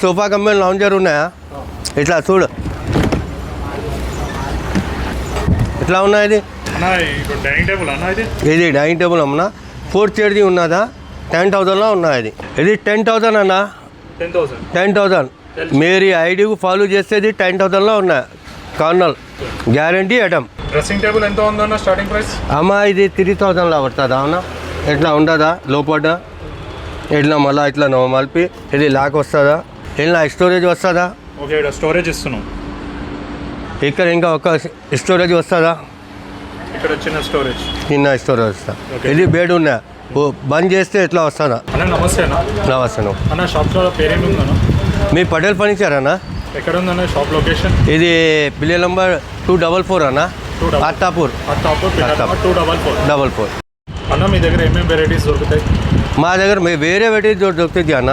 Sofa company lounger ఉన్నాయా? ఇట్లా చూడు, ఇట్లా ఉన్నాయి. ఇది డైనింగ్ టేబుల్ అమ్మనా, 4 చైర్ది ఉన్నదా, 10,000లో ఉన్నాయి. ఇది 10,000 అన్న, 10,000. మీరు ఐడికి ఫాలో చేసేది 10,000లో ఉన్నాయి. Carnal guarantee item. Dressing table ఎంత ఉందన్న స్టార్టింగ్ ప్రైస్? అమ్మా ఇది 3,000లో పడుతుందా? అవునా, ఎట్లా ఉండదా లోపల, ఇట్లా మళ్ళీ ఇట్లా మలిపి ఇది లాక్ వస్తుందా, ఇలా స్టోరేజ్ వస్తుందా? ఓకే, ఇక్కడ స్టోరేజ్ ఇస్తున్నాం. ఇక్కడ ఇంకా ఒక స్టోరేజ్ వస్తుందా? ఇక్కడ చిన్న స్టోరేజ్ వస్తా. ఇది బెడ్ ఉన్నా, బంద్ చేస్తే ఎట్లా వస్తుందా? అన్న నమస్తే అన్న. నమస్తే అన్న. షాప్లో పేరేమి ఉందన్న? మీ పటేల్ ఫర్నిచర్ అన్న. ఎక్కడ ఉందన్న షాప్ లొకేషన్? ఇది బిల్ నెంబర్ 244 అన్న, అత్తాపూర్ 244. అన్న మీ దగ్గర ఏమేమి వెరైటీస్ దొరుకుతాయి? మా దగ్గర వేరే వెరైటీస్ దొరుకుతుంది అన్న.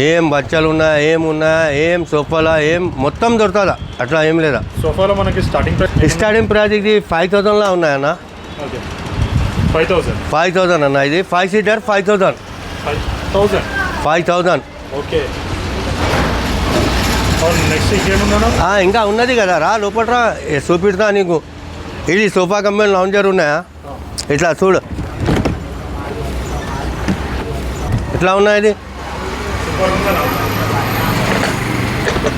ఏం బచ్చాలు ఉన్నా, ఏమున్నా, ఏం సోఫాలా, ఏం మొత్తం దొరుకుతుందా, అట్లా ఏం లేదా. సోఫాలో మనకి స్టార్టింగ్ ప్రైస్ ఇది 5,000లో ఉన్నాయన్న. 5,000 అన్న. ఇది 5 సీటర్ 5,000. ఓకే. నెక్స్ట్ ఇంకేముందన్నా? ఇంకా ఉన్నది కదా, రా లోపల రా, చూపిస్తా నీకు. ఇది సోఫా కంపెనీ లాంజర్ ఉన్నాయా? ఇట్లా చూడు, ఇట్లా ఉన్నాయి.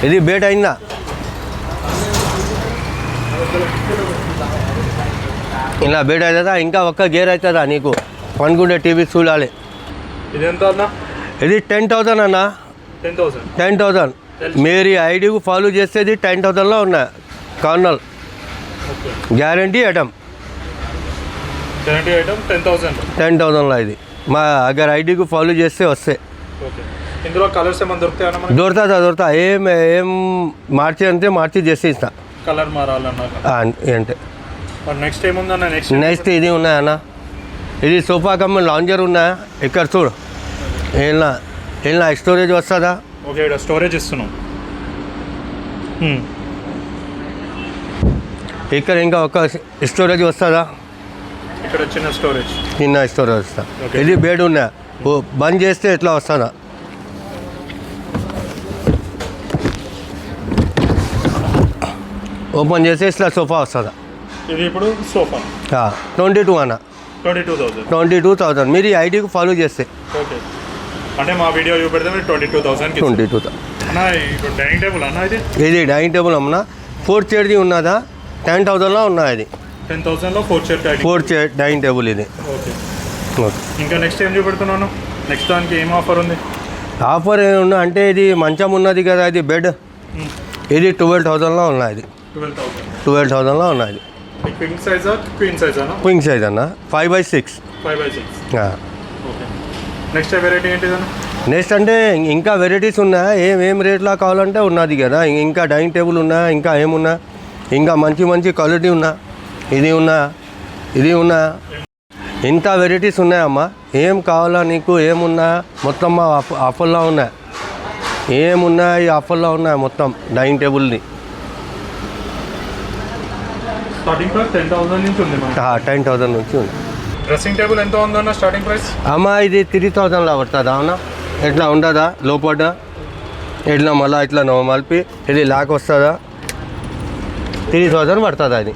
ఇది బెడ్ అయిందా? ఇలా బెడ్ అవుతుందా? ఇంకా ఒక్క గేర్ అవుతుందా నీకు? పనుకుంటే టీవీ చూడాలి. ఇది ఎంత అన్న? ఇది 10,000 అన్న. 10,000. మీరు ఐడికి ఫాలో చేసేది 10,000లో ఉన్నాయి. Carnal guarantee item. 10,000లో ఇది మా అగర్ ఐడికి ఫాలో చేస్తే వస్తే. ఇందులో కలర్స్ ఏమైనా దొరుకుతాయి? దొరుకుతా. ఏం మార్చి అంటే మార్చి చేసి ఇస్తా. కలర్ మారాలన్నా అంటే నెక్స్ట్ ఏముందన్న? నెక్స్ట్ ఇది ఉన్నాయన్న. ఇది సోఫా కంపెనీ లాంజర్ ఉన్నాయా? ఇక్కడ చూడు, ఇలా స్టోరేజ్ వస్తుందా? ఓకే, ఇక్కడ స్టోరేజ్ ఇస్తున్నాం. ఇక్కడ ఇంకా ఒక స్టోరేజ్ వస్తుందా? ఇక్కడ చిన్న స్టోరేజ్ వస్తా. ఇది బెడ్ ఉన్నా, బంద్ చేస్తే ఎట్లా వస్తుందా? ఓపెన్ చేస్తే ఇట్లా సోఫా వస్తుందా? ఇది ఇప్పుడు సోఫా 22 అన్న. 22,000 మీరు ఈ ఐడికి ఫాలో చేస్తే. ఓకే, అంటే మా వీడియో చూపెడితే మీరు 22,000. 22,000 అన్న. ఇప్పుడు డైనింగ్ టేబుల్ అన్న, ఇది డైనింగ్ టేబుల్ అమ్మనా, 4 చైర్ది ఉన్నదా, 10,000లో ఉన్నాయి. 10,000లో 4 చైర్ డైనింగ్ టేబుల్ ఇది. ఓకే. ఇంకా నెక్స్ట్ ఏం చూపెడుతున్నాను? నెక్స్ట్ దానికి ఏం ఆఫర్ ఉంది? ఆఫర్ ఏమన్నా అంటే ఇది మంచం ఉన్నది కదా, ఇది బెడ్, ఇది 12,000లో ఉన్నాయి. 12,000లో ఉన్నాయి. క్వింగ్ సైజా క్వీన్ సైజా? క్వింగ్ సైజ్ అన్న, 5/6. ఓకే. నెక్స్ట్ వెరైటీ ఏంటిదన్న? నెక్స్ట్ అంటే ఇంకా వెరైటీస్ ఉన్నాయా? ఏం రేట్లో కావాలంటే ఉన్నది కదా. ఇంకా డైనింగ్ టేబుల్ ఉన్నా, ఇంకా ఏమున్నా, ఇంకా మంచి క్వాలిటీ ఉన్నా, ఇది ఉన్నా ఇంత వెరైటీస్ ఉన్నాయమ్మా. ఏం కావాలా నీకు, ఏమున్నా మొత్తం మా ఆఫర్లో ఉన్నాయి. ఏమున్నాయి ఆఫర్లో ఉన్నాయి మొత్తం డైనింగ్ టేబుల్ని. స్టార్టింగ్ ప్రైస్ 10,000 నుంచి ఉంది. 10,000 నుంచి ఉంది. డ్రెస్సింగ్ టేబుల్ ఎంత ఉందన్న స్టార్టింగ్ ప్రైస్? అమ్మా ఇది 3,000లో పడుతుందా? అవునా, ఎట్లా ఉండదా లోపల, ఇట్లా మళ్ళీ ఇట్లా మలిపి ఇది లాక్ వస్తుందా? 3,000 పడుతుంది అది.